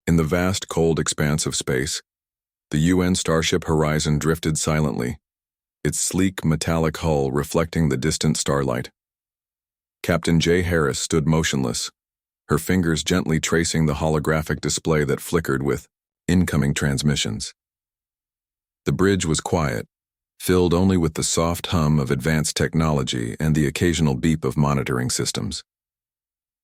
In the vast, cold expanse of space, the UN starship Horizon drifted silently, its sleek, metallic hull reflecting the distant starlight. Captain J. Harris stood motionless, her fingers gently tracing the holographic display that flickered with incoming transmissions. The bridge was quiet, filled only with the soft hum of advanced technology and the occasional beep of monitoring systems.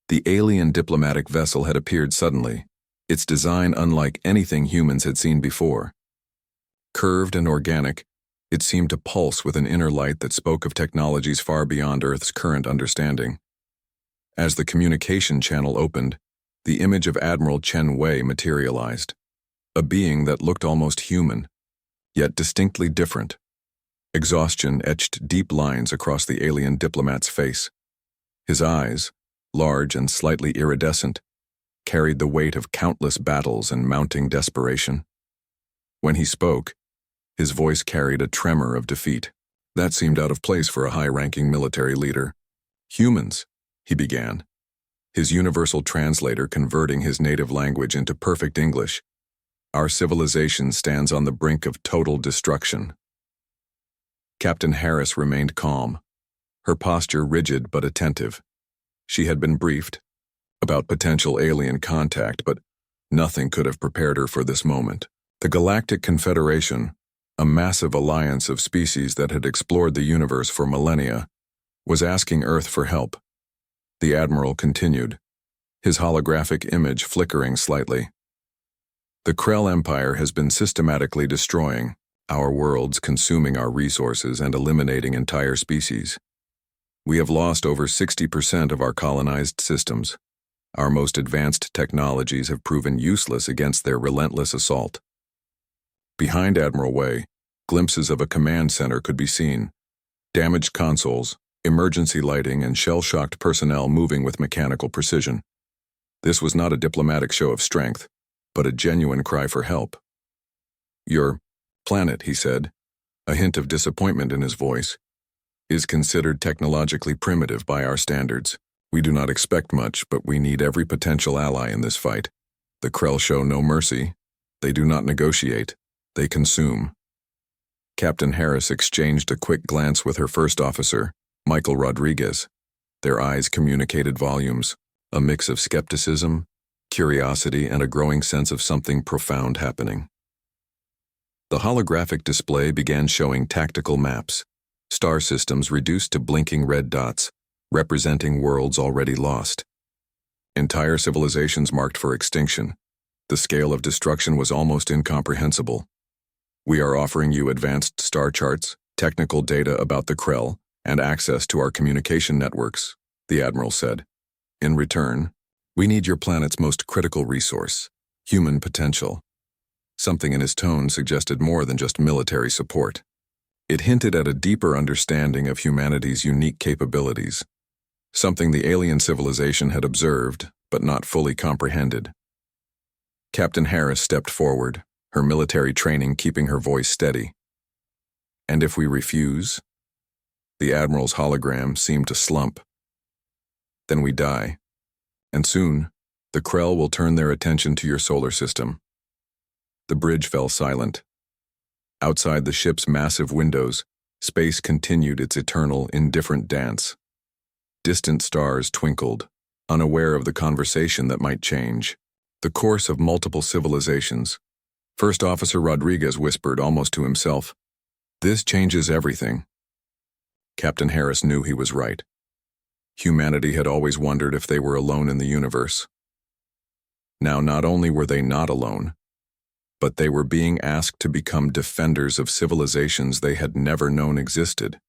The alien diplomatic vessel had appeared suddenly, its design unlike anything humans had seen before. Curved and organic, it seemed to pulse with an inner light that spoke of technologies far beyond Earth's current understanding. As the communication channel opened, the image of Admiral Chen Wei materialized, a being that looked almost human, yet distinctly different. Exhaustion etched deep lines across the alien diplomat's face. His eyes, large and slightly iridescent, carried the weight of countless battles and mounting desperation. When he spoke, his voice carried a tremor of defeat. That seemed out of place for a high-ranking military leader. "Humans," he began, his universal translator converting his native language into perfect English. "Our civilization stands on the brink of total destruction." Captain Harris remained calm, her posture rigid but attentive. She had been briefed about potential alien contact, but nothing could have prepared her for this moment. The Galactic Confederation, a massive alliance of species that had explored the universe for millennia, was asking Earth for help. The Admiral continued, his holographic image flickering slightly. "The Krell Empire has been systematically destroying our worlds, consuming our resources and eliminating entire species. We have lost over 60% of our colonized systems. Our most advanced technologies have proven useless against their relentless assault." Behind Admiral Wei, glimpses of a command center could be seen. Damaged consoles, emergency lighting, and shell-shocked personnel moving with mechanical precision. This was not a diplomatic show of strength, but a genuine cry for help. "Your planet," he said, a hint of disappointment in his voice, "is considered technologically primitive by our standards. We do not expect much, but we need every potential ally in this fight. The Krell show no mercy. They do not negotiate. They consume." Captain Harris exchanged a quick glance with her first officer, Michael Rodriguez. Their eyes communicated volumes, a mix of skepticism, curiosity, and a growing sense of something profound happening. The holographic display began showing tactical maps, star systems reduced to blinking red dots, representing worlds already lost. Entire civilizations marked for extinction. The scale of destruction was almost incomprehensible. "We are offering you advanced star charts, technical data about the Krell, and access to our communication networks," the Admiral said. "In return, we need your planet's most critical resource, human potential." Something in his tone suggested more than just military support. It hinted at a deeper understanding of humanity's unique capabilities, something the alien civilization had observed but not fully comprehended. Captain Harris stepped forward, her military training keeping her voice steady. "And if we refuse?" The Admiral's hologram seemed to slump. "Then we die. And soon, the Krell will turn their attention to your solar system." The bridge fell silent. Outside the ship's massive windows, space continued its eternal, indifferent dance. Distant stars twinkled, unaware of the conversation that might change the course of multiple civilizations. First Officer Rodriguez whispered almost to himself, "This changes everything." Captain Harris knew he was right. Humanity had always wondered if they were alone in the universe. Now not only were they not alone, but they were being asked to become defenders of civilizations they had never known existed.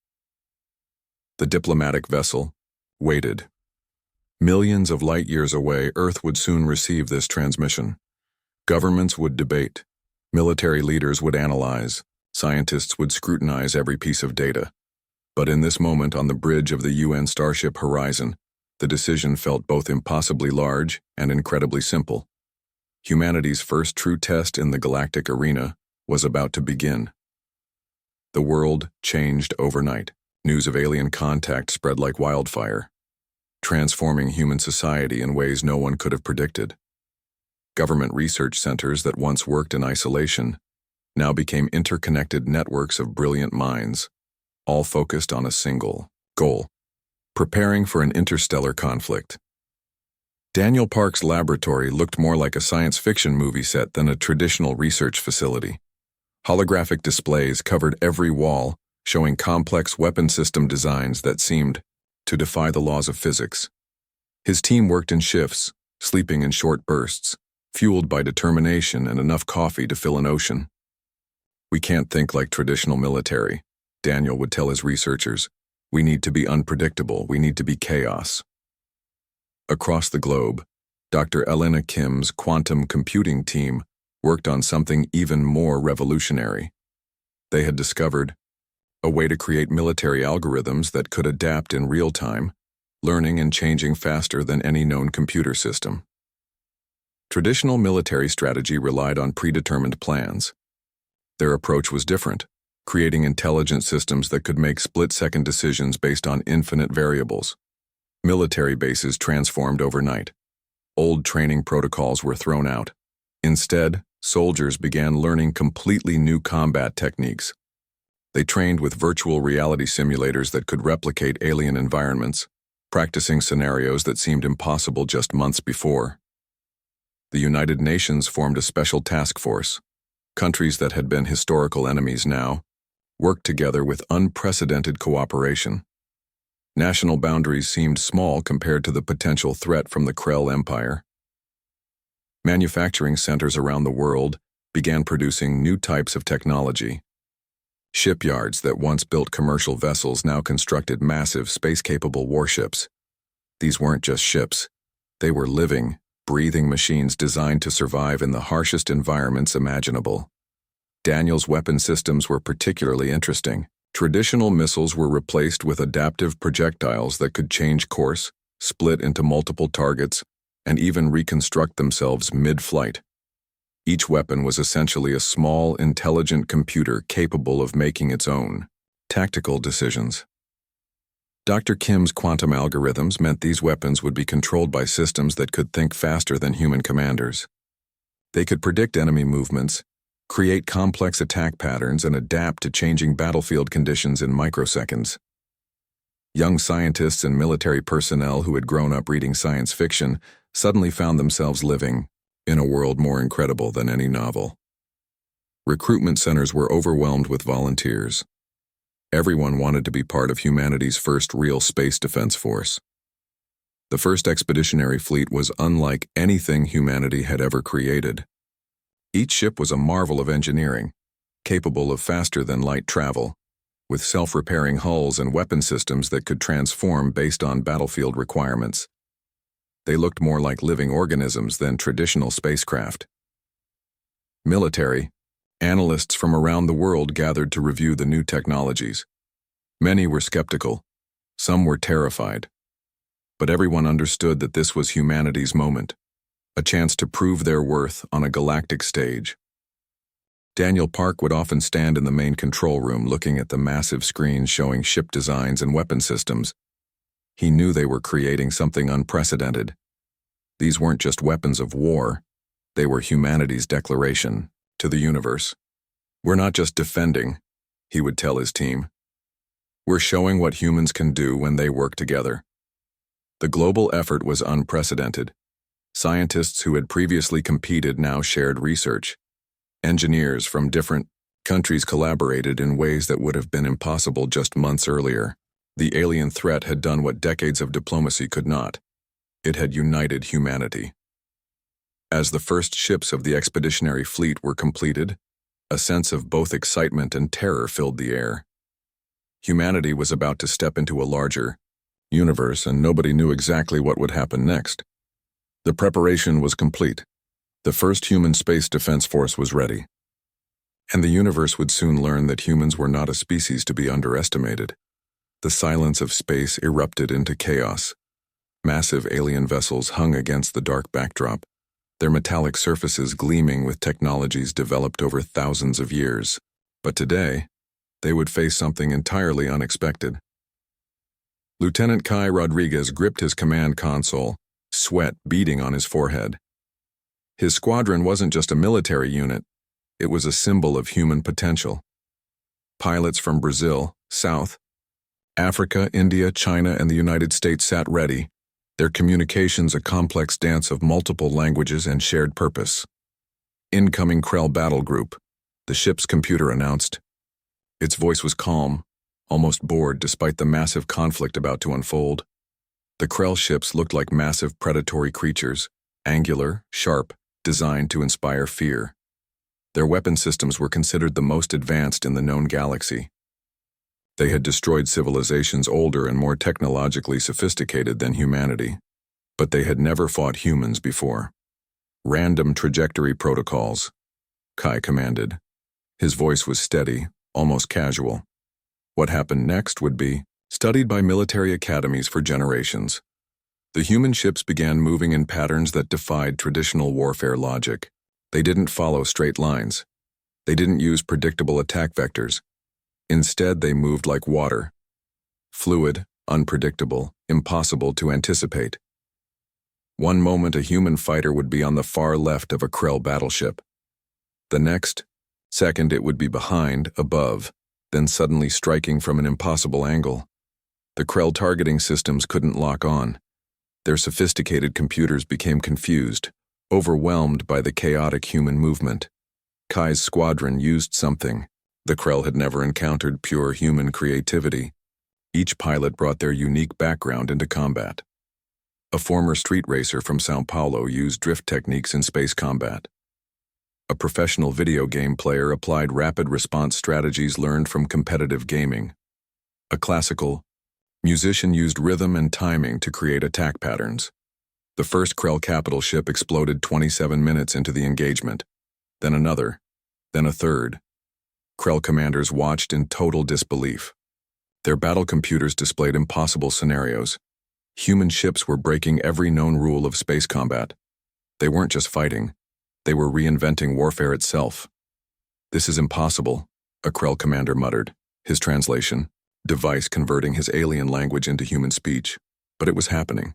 The diplomatic vessel waited. Millions of light years away, Earth would soon receive this transmission. Governments would debate, military leaders would analyze, scientists would scrutinize every piece of data. But in this moment on the bridge of the UN starship Horizon, the decision felt both impossibly large and incredibly simple. Humanity's first true test in the galactic arena was about to begin. The world changed overnight. News of alien contact spread like wildfire, transforming human society in ways no one could have predicted. Government research centers that once worked in isolation now became interconnected networks of brilliant minds, all focused on a single goal: preparing for an interstellar conflict. Daniel Park's laboratory looked more like a science fiction movie set than a traditional research facility. Holographic displays covered every wall, showing complex weapon system designs that seemed to defy the laws of physics. His team worked in shifts, sleeping in short bursts, fueled by determination and enough coffee to fill an ocean. "We can't think like traditional military," Daniel would tell his researchers. "We need to be unpredictable. We need to be chaos." Across the globe, Dr. Elena Kim's quantum computing team worked on something even more revolutionary. They had discovered a way to create military algorithms that could adapt in real time, learning and changing faster than any known computer system. Traditional military strategy relied on predetermined plans. Their approach was different, creating intelligent systems that could make split-second decisions based on infinite variables. Military bases transformed overnight. Old training protocols were thrown out. Instead, soldiers began learning completely new combat techniques. They trained with virtual reality simulators that could replicate alien environments, practicing scenarios that seemed impossible just months before. The United Nations formed a special task force. Countries that had been historical enemies now worked together with unprecedented cooperation. National boundaries seemed small compared to the potential threat from the Krell Empire. Manufacturing centers around the world began producing new types of technology. Shipyards that once built commercial vessels now constructed massive space-capable warships. These weren't just ships. They were living, breathing machines designed to survive in the harshest environments imaginable. Daniel's weapon systems were particularly interesting. Traditional missiles were replaced with adaptive projectiles that could change course, split into multiple targets, and even reconstruct themselves mid-flight. Each weapon was essentially a small, intelligent computer capable of making its own tactical decisions. Dr. Kim's quantum algorithms meant these weapons would be controlled by systems that could think faster than human commanders. They could predict enemy movements, create complex attack patterns, and adapt to changing battlefield conditions in microseconds. Young scientists and military personnel who had grown up reading science fiction suddenly found themselves living in a world more incredible than any novel. Recruitment centers were overwhelmed with volunteers. Everyone wanted to be part of humanity's first real space defense force. The first expeditionary fleet was unlike anything humanity had ever created. Each ship was a marvel of engineering, capable of faster-than-light travel, with self-repairing hulls and weapon systems that could transform based on battlefield requirements. They looked more like living organisms than traditional spacecraft. Military, analysts from around the world gathered to review the new technologies. Many were skeptical, some were terrified. But everyone understood that this was humanity's moment, a chance to prove their worth on a galactic stage. Daniel Park would often stand in the main control room looking at the massive screens showing ship designs and weapon systems. He knew they were creating something unprecedented. These weren't just weapons of war, they were humanity's declaration to the universe. "We're not just defending," he would tell his team. "We're showing what humans can do when they work together." The global effort was unprecedented. Scientists who had previously competed now shared research. Engineers from different countries collaborated in ways that would have been impossible just months earlier. The alien threat had done what decades of diplomacy could not. It had united humanity. As the first ships of the expeditionary fleet were completed, a sense of both excitement and terror filled the air. Humanity was about to step into a larger universe, and nobody knew exactly what would happen next. The preparation was complete. The first human space defense force was ready. And the universe would soon learn that humans were not a species to be underestimated. The silence of space erupted into chaos. Massive alien vessels hung against the dark backdrop, their metallic surfaces gleaming with technologies developed over thousands of years. But today, they would face something entirely unexpected. Lieutenant Kai Rodriguez gripped his command console, sweat beading on his forehead. His squadron wasn't just a military unit, it was a symbol of human potential. Pilots from Brazil, South Africa, India, China, and the United States sat ready, their communications a complex dance of multiple languages and shared purpose. Incoming Krell battle group, the ship's computer announced. Its voice was calm, almost bored despite the massive conflict about to unfold. The Krell ships looked like massive predatory creatures, angular, sharp, designed to inspire fear. Their weapon systems were considered the most advanced in the known galaxy. They had destroyed civilizations older and more technologically sophisticated than humanity, but they had never fought humans before. Random trajectory protocols, Kai commanded. His voice was steady, almost casual. What happened next would be studied by military academies for generations. The human ships began moving in patterns that defied traditional warfare logic. They didn't follow straight lines. They didn't use predictable attack vectors. Instead, they moved like water. Fluid, unpredictable, impossible to anticipate. One moment a human fighter would be on the far left of a Krell battleship. The next second it would be behind, above, then suddenly striking from an impossible angle. The Krell targeting systems couldn't lock on. Their sophisticated computers became confused, overwhelmed by the chaotic human movement. Kai's squadron used something. The Krell had never encountered pure human creativity. Each pilot brought their unique background into combat. A former street racer from São Paulo used drift techniques in space combat. A professional video game player applied rapid response strategies learned from competitive gaming. A classical musician used rhythm and timing to create attack patterns. The first Krell capital ship exploded 27 minutes into the engagement. Then another. Then a third. Krell commanders watched in total disbelief. Their battle computers displayed impossible scenarios. Human ships were breaking every known rule of space combat. They weren't just fighting. They were reinventing warfare itself. "This is impossible," a Krell commander muttered, his translation, device converting his alien language into human speech. But it was happening.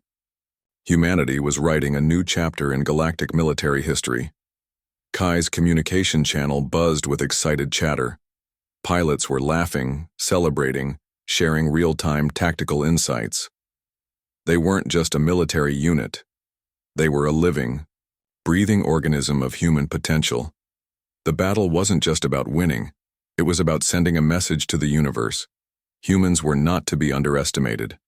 Humanity was writing a new chapter in galactic military history. Kai's communication channel buzzed with excited chatter. Pilots were laughing, celebrating, sharing real-time tactical insights. They weren't just a military unit. They were a living, breathing organism of human potential. The battle wasn't just about winning. It was about sending a message to the universe. Humans were not to be underestimated.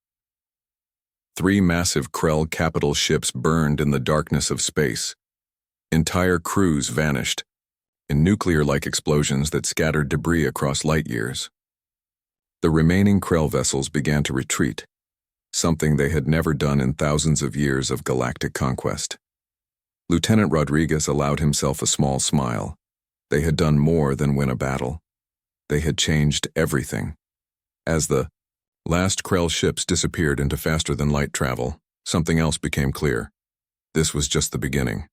3 massive Krell capital ships burned in the darkness of space. Entire crews vanished, in nuclear-like explosions that scattered debris across light years. The remaining Krell vessels began to retreat, something they had never done in thousands of years of galactic conquest. Lieutenant Rodriguez allowed himself a small smile. They had done more than win a battle. They had changed everything. As the last Krell ships disappeared into faster-than-light travel, something else became clear. This was just the beginning.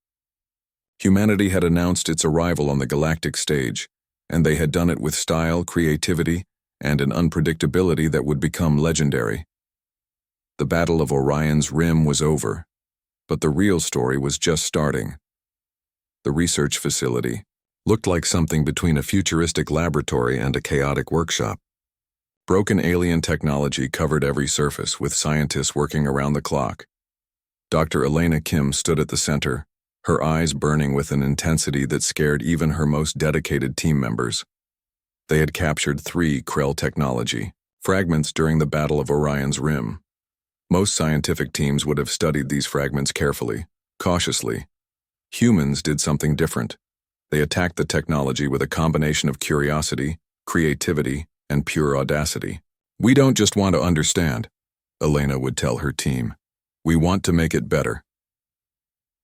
Humanity had announced its arrival on the galactic stage, and they had done it with style, creativity, and an unpredictability that would become legendary. The Battle of Orion's Rim was over, but the real story was just starting. The research facility looked like something between a futuristic laboratory and a chaotic workshop. Broken alien technology covered every surface, with scientists working around the clock. Dr. Elena Kim stood at the center, her eyes burning with an intensity that scared even her most dedicated team members. They had captured 3 Krell technology fragments during the Battle of Orion's Rim. Most scientific teams would have studied these fragments carefully, cautiously. Humans did something different. They attacked the technology with a combination of curiosity, creativity, and pure audacity. "We don't just want to understand," Elena would tell her team. "We want to make it better."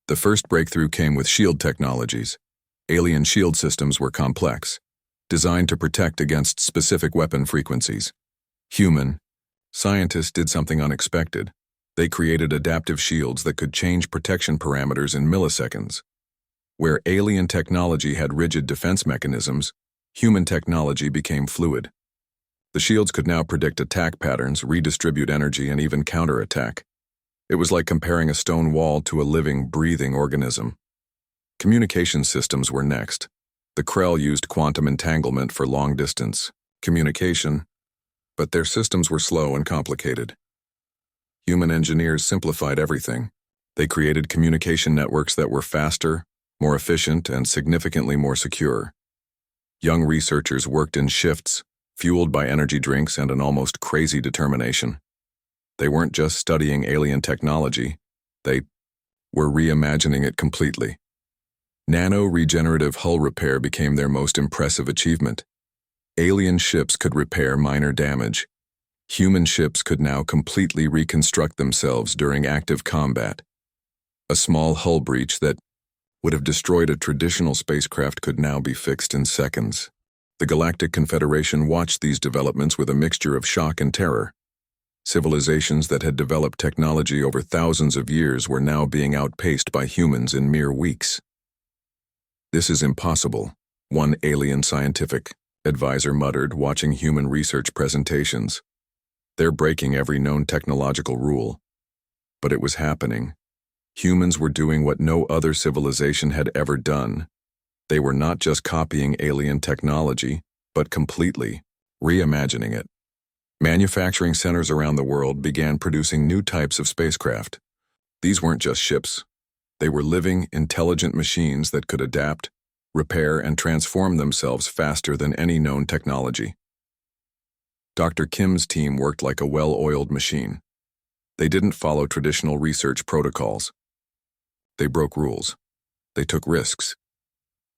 The first breakthrough came with shield technologies. Alien shield systems were complex, designed to protect against specific weapon frequencies. Human scientists did something unexpected. They created adaptive shields that could change protection parameters in milliseconds. Where alien technology had rigid defense mechanisms, human technology became fluid. The shields could now predict attack patterns, redistribute energy, and even counterattack. It was like comparing a stone wall to a living, breathing organism. Communication systems were next. The Krell used quantum entanglement for long-distance communication, but their systems were slow and complicated. Human engineers simplified everything. They created communication networks that were faster, more efficient, and significantly more secure. Young researchers worked in shifts, fueled by energy drinks and an almost crazy determination. They weren't just studying alien technology, they were reimagining it completely. Nano-regenerative hull repair became their most impressive achievement. Alien ships could repair minor damage. Human ships could now completely reconstruct themselves during active combat. A small hull breach that would have destroyed a traditional spacecraft could now be fixed in seconds. The Galactic Confederation watched these developments with a mixture of shock and terror. Civilizations that had developed technology over thousands of years were now being outpaced by humans in mere weeks. "This is impossible," one alien scientific advisor muttered, watching human research presentations. "They're breaking every known technological rule." But it was happening. Humans were doing what no other civilization had ever done. They were not just copying alien technology, but completely reimagining it. Manufacturing centers around the world began producing new types of spacecraft. These weren't just ships. They were living, intelligent machines that could adapt, repair, and transform themselves faster than any known technology. Dr. Kim's team worked like a well-oiled machine. They didn't follow traditional research protocols. They broke rules. They took risks.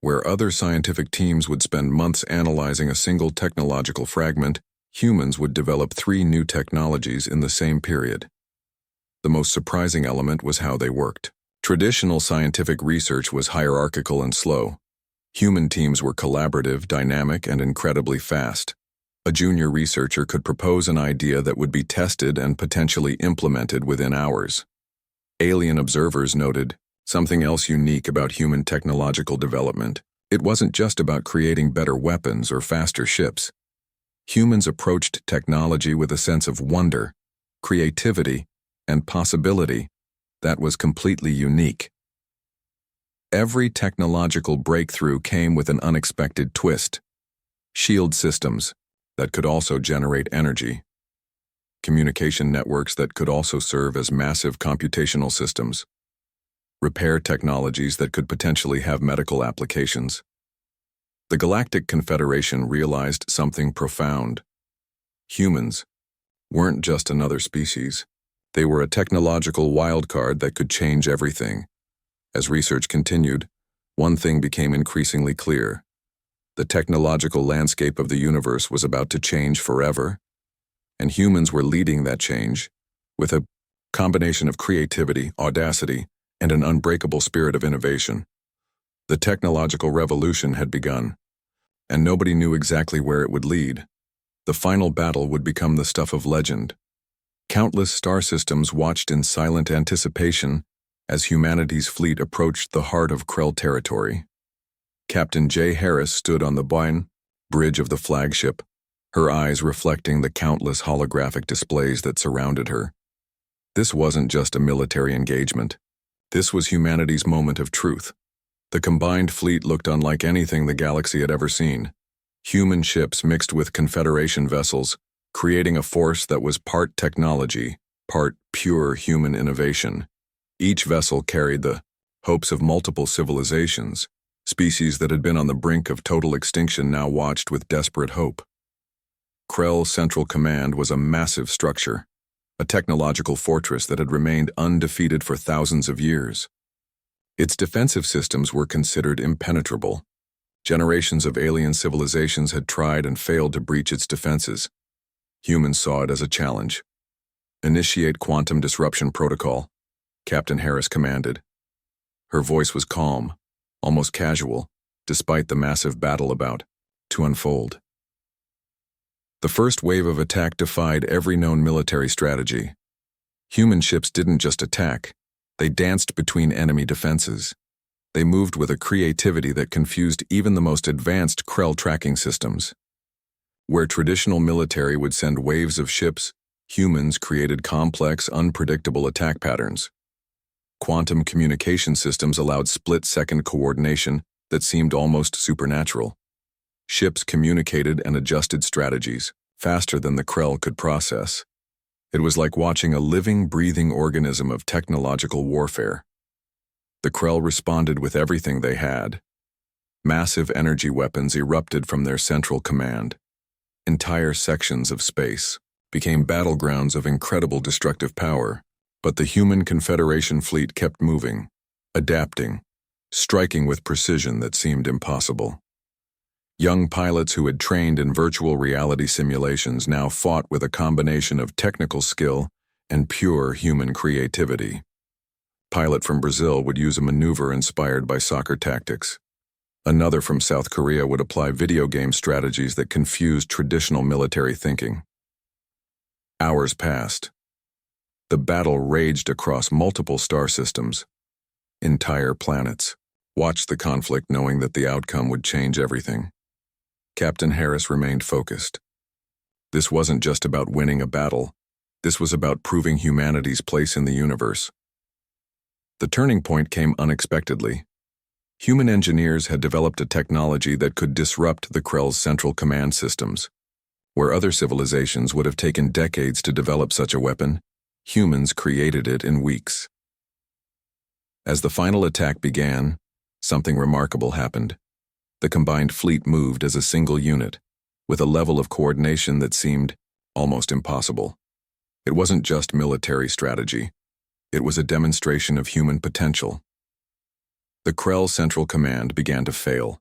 Where other scientific teams would spend months analyzing a single technological fragment, humans would develop 3 new technologies in the same period. The most surprising element was how they worked. Traditional scientific research was hierarchical and slow. Human teams were collaborative, dynamic, and incredibly fast. A junior researcher could propose an idea that would be tested and potentially implemented within hours. Alien observers noted something else unique about human technological development. It wasn't just about creating better weapons or faster ships. Humans approached technology with a sense of wonder, creativity, and possibility that was completely unique. Every technological breakthrough came with an unexpected twist. Shield systems that could also generate energy. Communication networks that could also serve as massive computational systems. Repair technologies that could potentially have medical applications. The Galactic Confederation realized something profound. Humans weren't just another species. They were a technological wildcard that could change everything. As research continued, one thing became increasingly clear. The technological landscape of the universe was about to change forever, and humans were leading that change with a combination of creativity, audacity, and an unbreakable spirit of innovation. The technological revolution had begun, and nobody knew exactly where it would lead. The final battle would become the stuff of legend. Countless star systems watched in silent anticipation as humanity's fleet approached the heart of Krell territory. Captain J. Harris stood on the bridge of the flagship, her eyes reflecting the countless holographic displays that surrounded her. This wasn't just a military engagement. This was humanity's moment of truth. The combined fleet looked unlike anything the galaxy had ever seen. Human ships mixed with Confederation vessels, creating a force that was part technology, part pure human innovation. Each vessel carried the hopes of multiple civilizations. Species that had been on the brink of total extinction now watched with desperate hope. Krell Central Command was a massive structure, a technological fortress that had remained undefeated for thousands of years. Its defensive systems were considered impenetrable. Generations of alien civilizations had tried and failed to breach its defenses. Humans saw it as a challenge. "Initiate quantum disruption protocol," Captain Harris commanded. Her voice was calm, almost casual, despite the massive battle about to unfold. The first wave of attack defied every known military strategy. Human ships didn't just attack, they danced between enemy defenses. They moved with a creativity that confused even the most advanced Krell tracking systems. Where traditional military would send waves of ships, humans created complex, unpredictable attack patterns. Quantum communication systems allowed split-second coordination that seemed almost supernatural. Ships communicated and adjusted strategies faster than the Krell could process. It was like watching a living, breathing organism of technological warfare. The Krell responded with everything they had. Massive energy weapons erupted from their central command. Entire sections of space became battlegrounds of incredible destructive power, but the human Confederation fleet kept moving, adapting, striking with precision that seemed impossible. Young pilots who had trained in virtual reality simulations now fought with a combination of technical skill and pure human creativity. Pilot from Brazil would use a maneuver inspired by soccer tactics. Another from South Korea would apply video game strategies that confused traditional military thinking. Hours passed. The battle raged across multiple star systems. Entire planets watched the conflict knowing that the outcome would change everything. Captain Harris remained focused. This wasn't just about winning a battle. This was about proving humanity's place in the universe. The turning point came unexpectedly. Human engineers had developed a technology that could disrupt the Krell's central command systems. Where other civilizations would have taken decades to develop such a weapon, humans created it in weeks. As the final attack began, something remarkable happened. The combined fleet moved as a single unit, with a level of coordination that seemed almost impossible. It wasn't just military strategy. It was a demonstration of human potential. The Krell Central Command began to fail.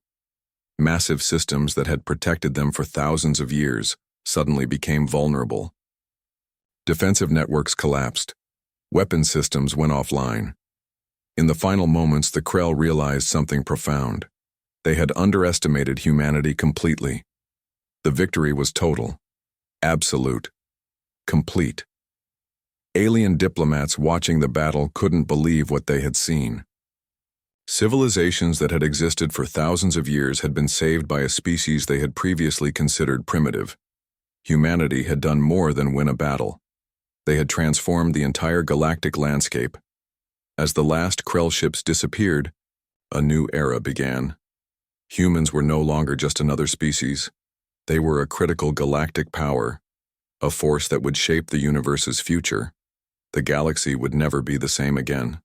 Massive systems that had protected them for thousands of years suddenly became vulnerable. Defensive networks collapsed. Weapon systems went offline. In the final moments, the Krell realized something profound. They had underestimated humanity completely. The victory was total, absolute, complete. Alien diplomats watching the battle couldn't believe what they had seen. Civilizations that had existed for thousands of years had been saved by a species they had previously considered primitive. Humanity had done more than win a battle. They had transformed the entire galactic landscape. As the last Krell ships disappeared, a new era began. Humans were no longer just another species. They were a critical galactic power, a force that would shape the universe's future. The galaxy would never be the same again.